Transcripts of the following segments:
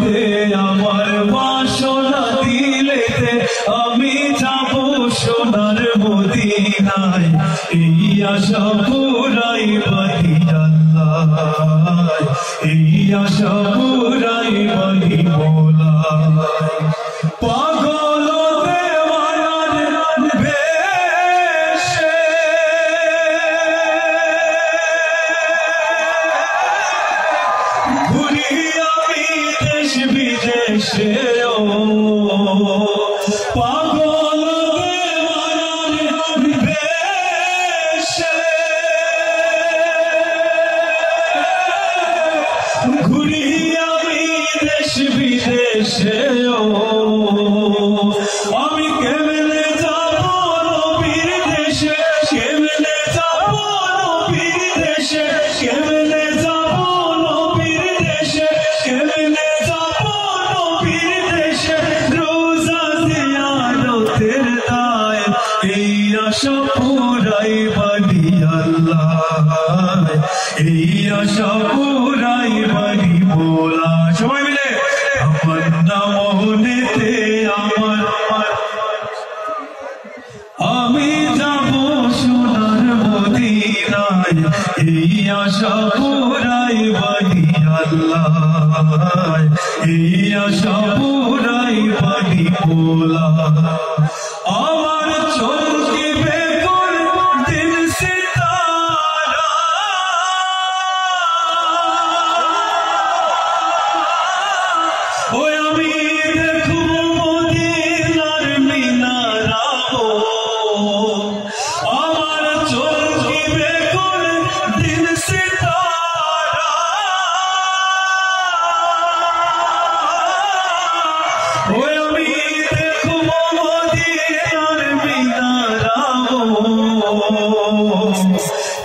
মনেতে আমার বাসনা দিলেতে আমি যাব সোনার মদিনায় এই আশা পুরাই বাড়ি আল্লাহ এই আশা পুরাই বাড়ি মোলা পাগল দেওয়ানার বেশে ঘুরি আমি দেশ বিদেশে পাগল দেওয়ানার বেশে ঘুরি আমি দেশ বিদেশে আমি কেমনে যাব নবীর দেশে কেমনে যাব নবীর দেশে কেমনে যাব নবীর দেশে কেমনে যাব নবীর দেশে রোজা জিয়ারতের দায় এই আশা পুরাই বাড়ি আল্লাহ এই আশা পুরাই বাড়ি মোলা সবাই মিলে আমার মনেতে আমার আমি যাব সোনার মদিনায় এই আশা পুরাই বাড়ি আল্লাহ এই আশা পুরাই বাড়ি মোলা আমার চমকিবে কোন দিন সিতারা ওই আমি দেখব মদিনার মিনারা আমার চমকিবে কোন দিন সিতারা ওই আমি দেখব মদিনার মিনারা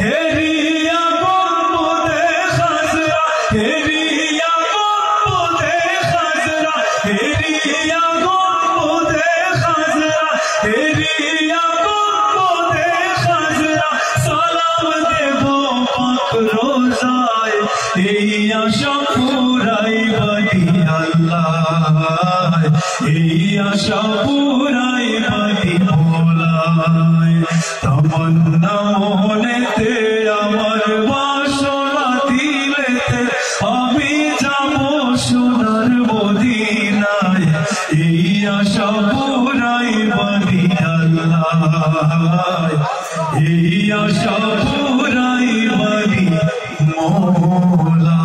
হেরিয়া গম্বুদে খাজরা হেরিয়া গম্বুদে খাজরা হেরিয়া গম্বুদে খাজরা হেরিয়া গম্বুদে খাজরা সালাম দেব পাক রোজায় এই আশা পুরাই বাড়ি আল্লাহ এই আশা পুরাই বাড়ি মোলায় তামান্না মনেতে আমার বাসনা দিলেতে আমি যাব সোনার মদিনায় এই আশা পুরাই বাড়ি আল্লাহ এই আশা পুরাই বাড়ি মোলা